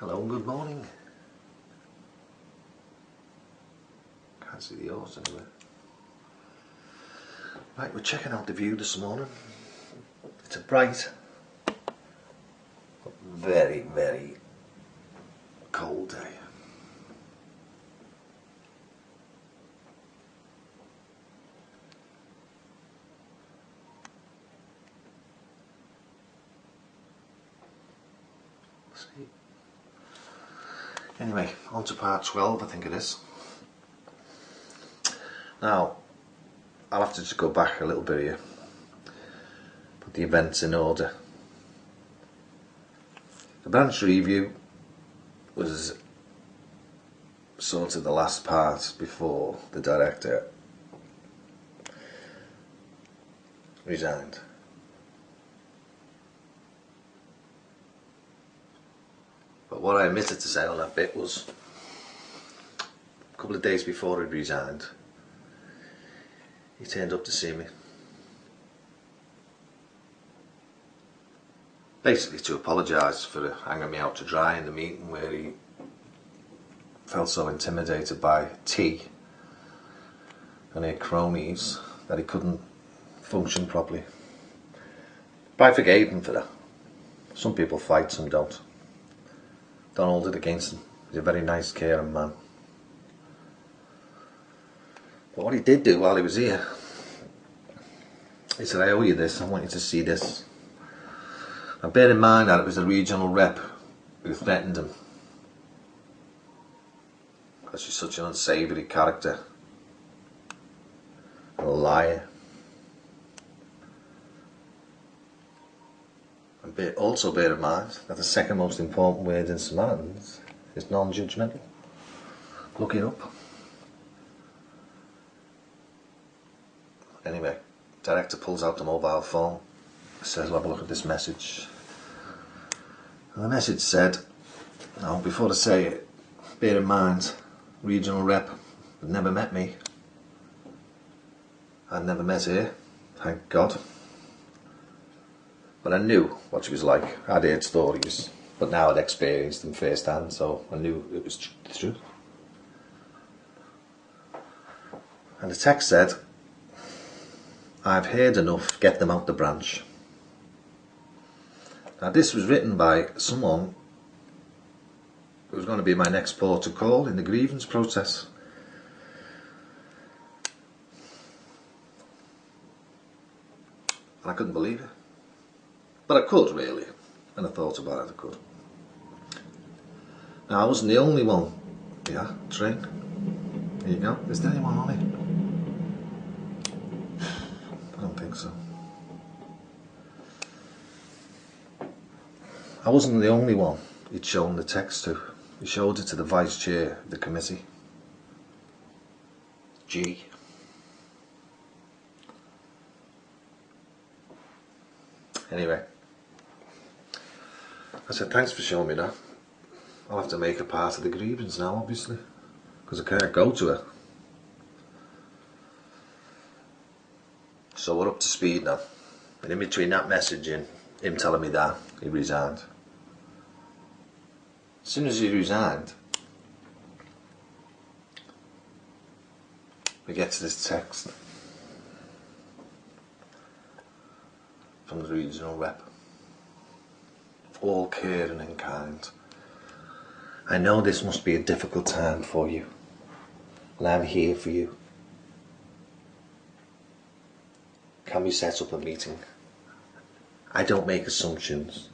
Hello and good morning. Can't see the horse anywhere. Right, we're checking out the view this morning. It's a bright, but very, very cold day. See. Anyway, on to part 12, I think it is. Now, I'll have to just go back a little bit here. Put the events in order. The branch review was sort of the last part before the director resigned. But what I omitted to say on that bit was a couple of days before he resigned, he turned up to see me. Basically to apologise for hanging me out to dry in the meeting where he felt so intimidated by T and her cronies that he couldn't function properly. But I forgave him for that. Some people fight, some don't. Don't hold it against him. He's a very nice, caring man. But what he did do while he was here, he said, I owe you this, I want you to see this. Now bear in mind that it was the regional rep who threatened him, because she's such an unsavoury character and a liar. And also bear in mind that the second most important word in Samaritans is non-judgmental. Look it up. Anyway, director pulls out the mobile phone, says, well, have a look at this message. And the message said, now before I say it, bear in mind, regional rep had never met me. I'd never met her, thank God. But I knew what she was like. I'd heard stories, but now I'd experienced them firsthand, so I knew it was the truth. And the text said, I've heard enough, get them out the branch. Now this was written by someone who was going to be my next port of call in the grievance process. And I couldn't believe it. But I could, really. When I thought about it, I could. Now I wasn't the only one. Yeah, train. There you go. Is there anyone on it? I don't think so. I wasn't the only one he'd shown the text to. He showed it to the vice chair of the committee, G. Anyway, I said, thanks for showing me that. I'll have to make her part of the grievance now, obviously, because I can't go to her. So we're up to speed now. And in between that message and him telling me that, he resigned. As soon as he resigned, we get to this text from the regional rep. All caring and kind. I know this must be a difficult time for you, and I'm here for you. Can we set up a meeting? I don't make assumptions.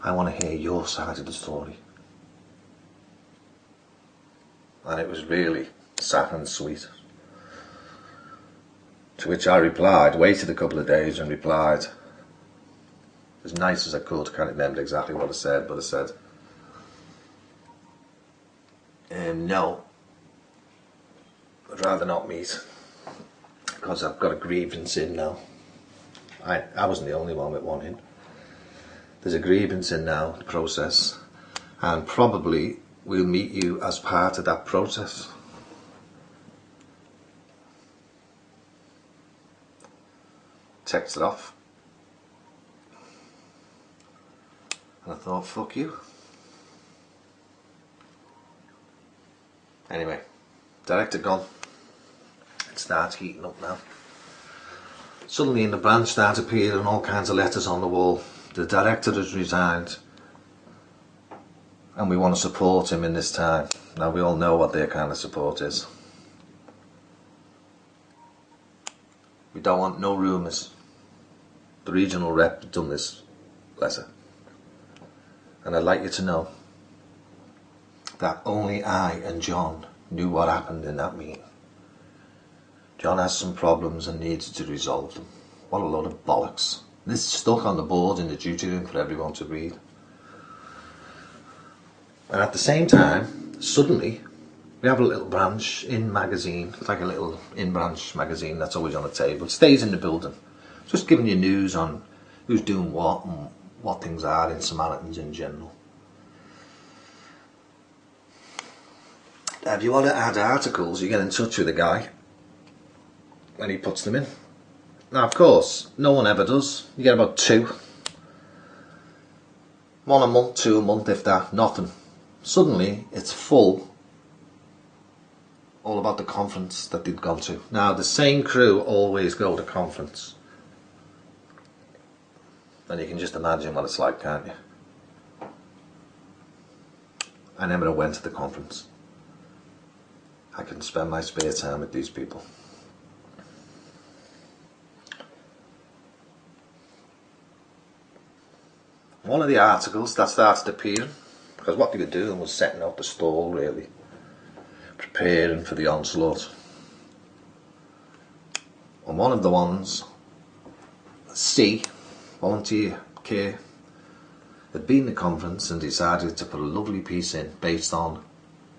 I want to hear your side of the story. And it was really sad and sweet. To which I replied, waited a couple of days and replied, as nice as I could, can't remember exactly what I said, but I said, no, I'd rather not meet, because I've got a grievance in now. I wasn't the only one with one in. There's a grievance in now, the process, and probably we'll meet you as part of that process. Text it off. And I thought, fuck you. Anyway, director gone. It starts heating up now. Suddenly in the branch start appearing all kinds of letters on the wall. The director has resigned and we want to support him in this time. Now we all know what their kind of support is. We don't want no rumours. The regional rep done this letter. And I'd like you to know that only I and John knew what happened in that meeting. John has some problems and needs to resolve them. What a load of bollocks. This is stuck on the board in the duty room for everyone to read. And at the same time, suddenly, we have a little branch in magazine. It's like a little in-branch magazine that's always on the table. It stays in the building. Just giving you news on who's doing what and what things are in Samaritans in general. If you want to add articles, you get in touch with the guy and he puts them in. Now, of course, no one ever does. You get about 2. 1 a month, 2 a month, if that, nothing. Suddenly, it's full, all about the conference that they'd gone to. Now, the same crew always go to conference. And you can just imagine what it's like, can't you? I never went to the conference. I can spend my spare time with these people. One of the articles that started appearing, because what they were doing was setting out the stall really, preparing for the onslaught. And one of the ones, C, volunteer care, had been at the conference and decided to put a lovely piece in based on,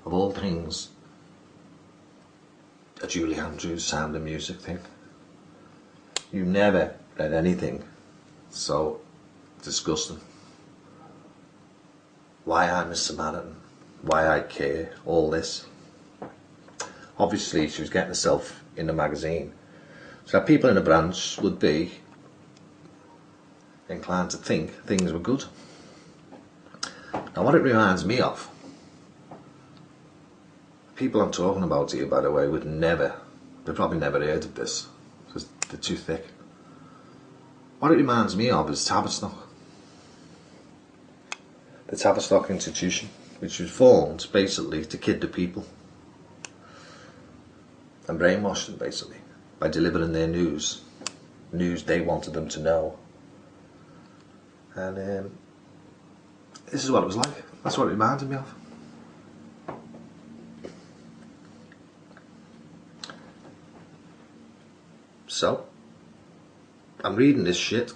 of all things, a Julie Andrews Sound and Music thing. You never read anything so disgusting. Why I'm a Samaritan, why I care, all this. Obviously she was getting herself in the magazine, so that people in the branch would be inclined to think things were good. Now what it reminds me of, people I'm talking about here, by the way, would never, they've probably never heard of this because they're too thick. What it reminds me of is Tavistock. The Tavistock institution, which was formed basically to kid the people and brainwash them basically by delivering their news they wanted them to know. And this is what it was like. That's what it reminded me of. So, I'm reading this shit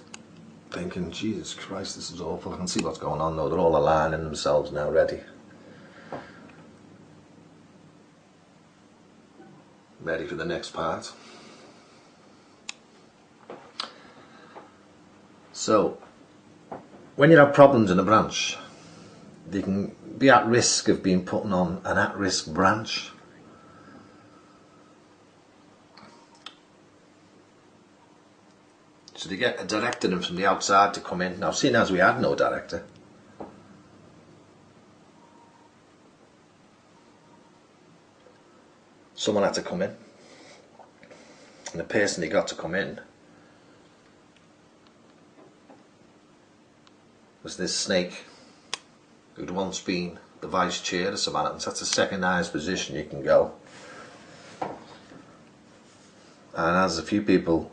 thinking, Jesus Christ, this is awful. I can see what's going on though. They're all aligning themselves now, ready. Ready for the next part. So, when you have problems in a branch, they can be at risk of being put on an at-risk branch. So they get a director in from the outside to come in. Now, seeing as we had no director, someone had to come in. And the person he got to come in was this snake who'd once been the vice chair of Samaritans. That's the second highest position you can go. And as a few people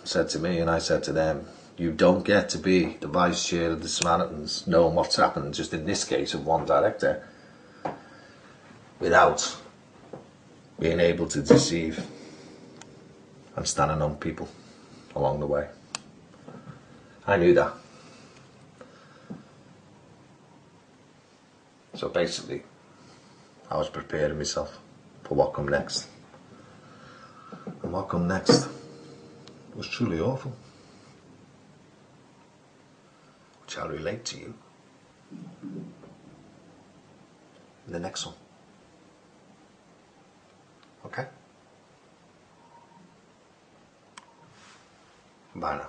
said to me and I said to them, you don't get to be the vice chair of the Samaritans knowing what's happened, just in this case of one director, without being able to deceive and standing on people along the way. I knew that. So basically I was preparing myself for what come next. And what come next was truly awful, which I'll relate to you in the next one. Okay? Bye now.